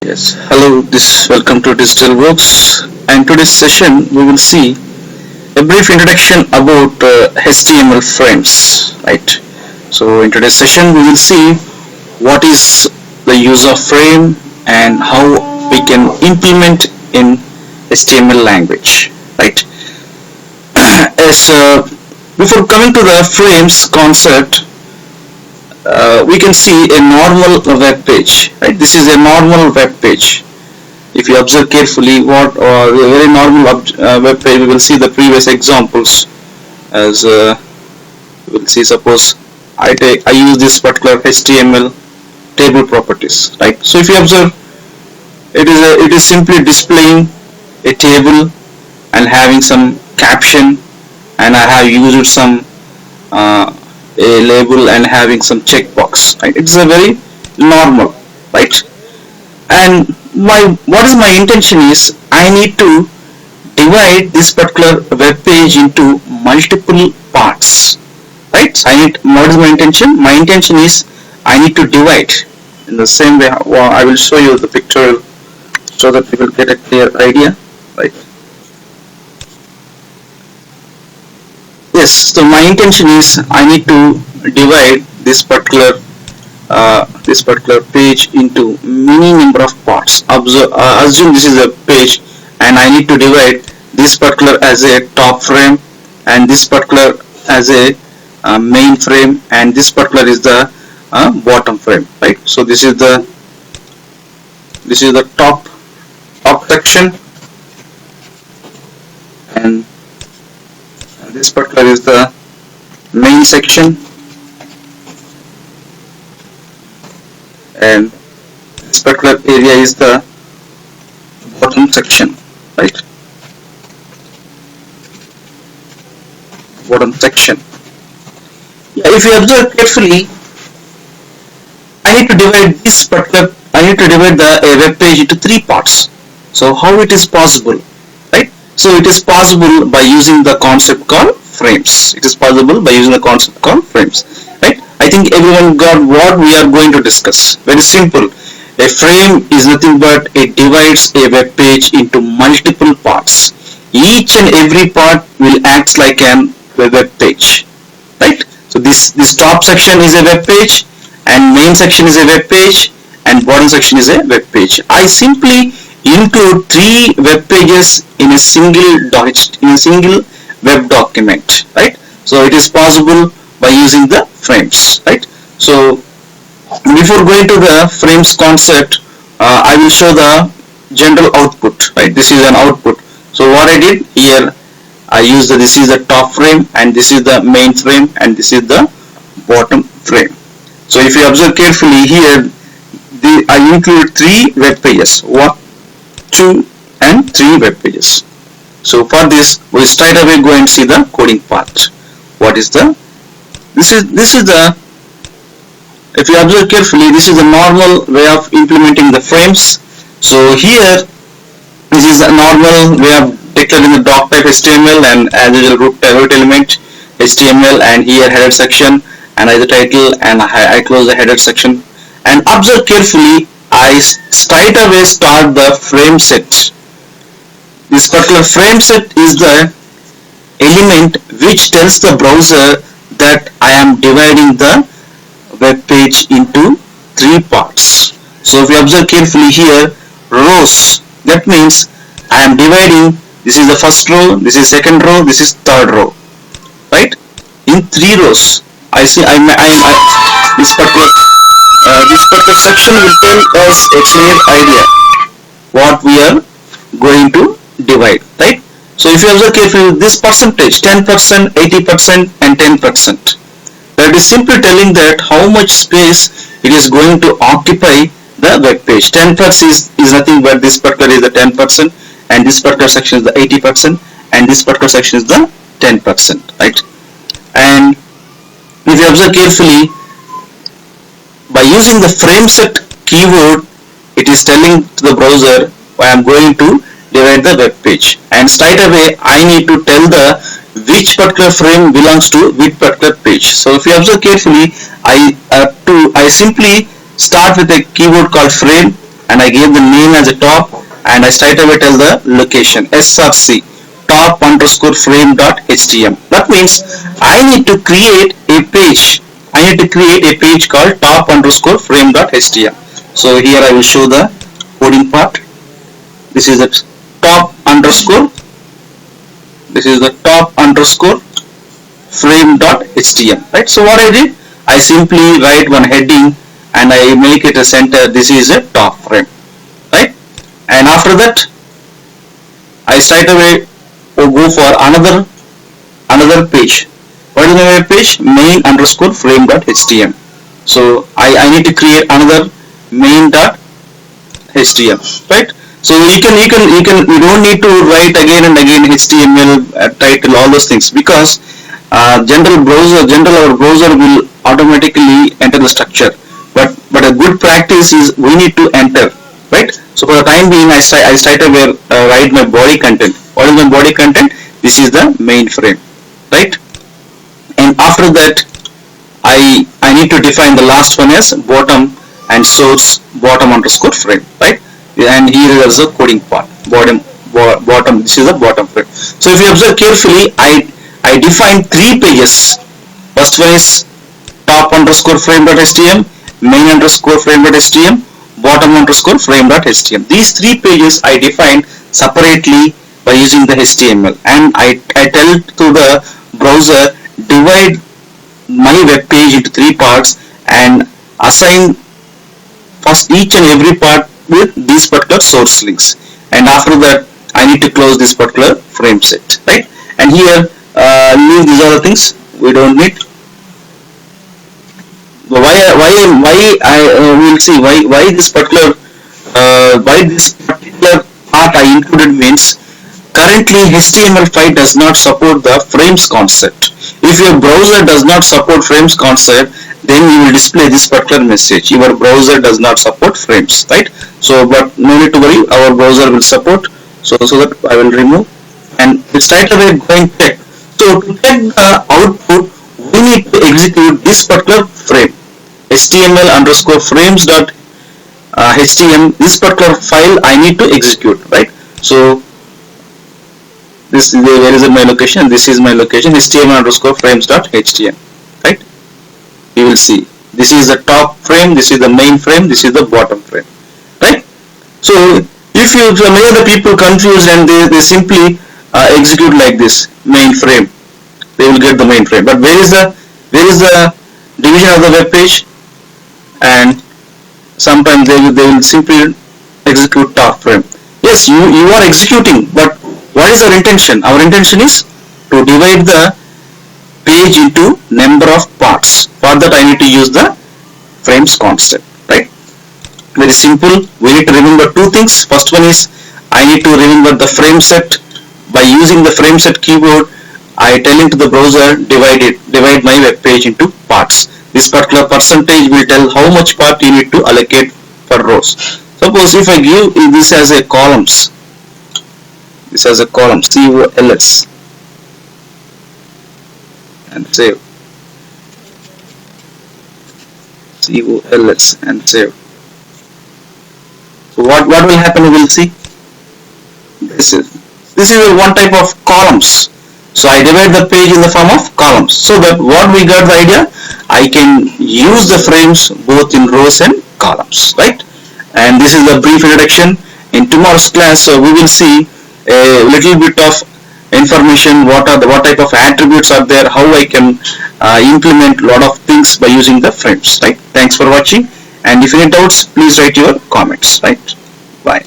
Yes, hello, this welcome to Digital Works, and today's session we will see a brief introduction about HTML frames, right? So in today's session we will see what is the use of frame and how we can implement in HTML language, right? As Before coming to the frames concept, we can see a normal web page, right? This is a normal web page. If you observe carefully what a very normal web page, we will see the previous examples. As we will see, suppose I use this particular HTML table properties, right? So if you observe, it is simply displaying a table and having some caption, and I have used some a label and having some checkbox, right? It's a very normal, right? And what is my intention is I need to divide this particular web page into multiple parts, right? What is my intention? My intention is I need to divide in the same way. Well, I will show you the picture so that we will get a clear idea, right? Yes, so my intention is I need to divide this particular page into many number of parts. Assume this is a page, and I need to divide this particular as a top frame, and this particular as a main frame, and this particular is the bottom frame, right? So this is the top section, and this particular is the main section, and this particular area is the bottom section, right? Bottom section. Yeah, if you observe carefully, I need to divide the web page into three parts. So how it is possible, right? So it is possible by using the concept called frames. It is possible by using the concept called frames, right? I think everyone got what we are going to discuss. Very simple. A frame is nothing but it divides a web page into multiple parts. Each and every part will act like a web page, right? So this top section is a web page, and main section is a web page, and bottom section is a web page. I simply include three web pages in a single web document, right? So it is possible by using the frames, right? So before going to the frames concept, I will show the general output, right? This is an output. So what I did here, I used this is the top frame, and this is the main frame, and this is the bottom frame. So if you observe carefully here, I include three web pages, 1, 2, and 3 web pages. So for this, we straight away go and see the coding part. What is the this is the if you observe carefully, this is the normal way of implementing the frames. So here, this is a normal way of declaring the doc type HTML, and as usual root element HTML, and here header section, and as the title, and I close the header section. And observe carefully, I straight away start the frame set. This particular frame set is the element which tells the browser that I am dividing the web page into three parts. So if you observe carefully here, rows, that means I am dividing, this is the first row, this is second row, this is third row, right? In three rows. This particular section will tell us a clear idea what we are going to divide, right? So if you observe carefully, this percentage 10%, 80%, and 10%, that is simply telling that how much space it is going to occupy the web page. 10% is nothing but this particular is the 10%, and this particular section is the 80%, and this particular section is the 10%, right? And if you observe carefully, by using the frame set keyword, it is telling to the browser I am going to divide the web page, and straight away I need to tell the which particular frame belongs to which particular page. So if you observe carefully, I simply start with a keyword called frame, and I gave the name as a top, and I straight away tell the location src top underscore frame dot htm. That means I need to create a page. I need to create a page called top underscore frame dot htm. So here I will show the coding part. This is the top underscore. This is the top underscore frame dot htm. Right. So what I did, I simply write one heading and I make it a center. This is a top frame. Right. And after that, I straight away go for another page. What is my web page? Main underscore frame dot htm. So I need to create another main dot htm. Right. So you don't need to write again and again HTML title, all those things, because our browser will automatically enter the structure. But a good practice is we need to enter, right? So for the time being, I straight away write my body content. What is my body content? This is the main frame, right? And after that, I need to define the last one as bottom and source bottom underscore frame, right? And here is the coding part. Bottom. This is the bottom frame. So if you observe carefully, I define 3 pages. First one is top underscore frame dot htm, main underscore frame dot htm, bottom underscore frame dot htm. These 3 pages I define separately by using the HTML, and I tell to the browser divide my web page into 3 parts and assign first each and every part with these particular source links, and after that I need to close this particular frame set, right? And here leave these other things we don't need. Why I will see why this particular part I included means currently HTML5 does not support the frames concept. If your browser does not support frames concept, then you will display this particular message: your browser does not support frames, right? So but no need to worry, our browser will support. So that I will remove, and it's right away going to check. So to check the output, we need to execute this particular frame, html underscore frames dot htm. This particular file I need to execute, right? So this where is my location? This is my location, html underscore frames dot htm, right? You will see this is the top frame, this is the main frame, this is the bottom frame, right? So if many of the people confused and they simply execute like this main frame, they will get the main frame. But where is the division of the web page? And sometimes they will simply execute top frame. Yes, you are executing, but what is our intention? Our intention is to divide the page into number of parts. For that I need to use the frames concept, right? Very simple. We need to remember 2 things. First one is I need to remember the frame set. By using the frame set keyword, I tell into the browser divide my web page into parts. This particular percentage will tell how much part you need to allocate for rows. Suppose if I give this as a columns, this as a column COLS, and save. COLS and save. So what will happen? We will see. This is one type of columns. So I divide the page in the form of columns. So that what we got the idea, I can use the frames both in rows and columns, right? And this is the brief introduction. In tomorrow's class, we will see a little bit of information. What type of attributes are there? How I can implement a lot of things by using the frames, right? Thanks for watching. And if any doubts, please write your comments, right? Bye.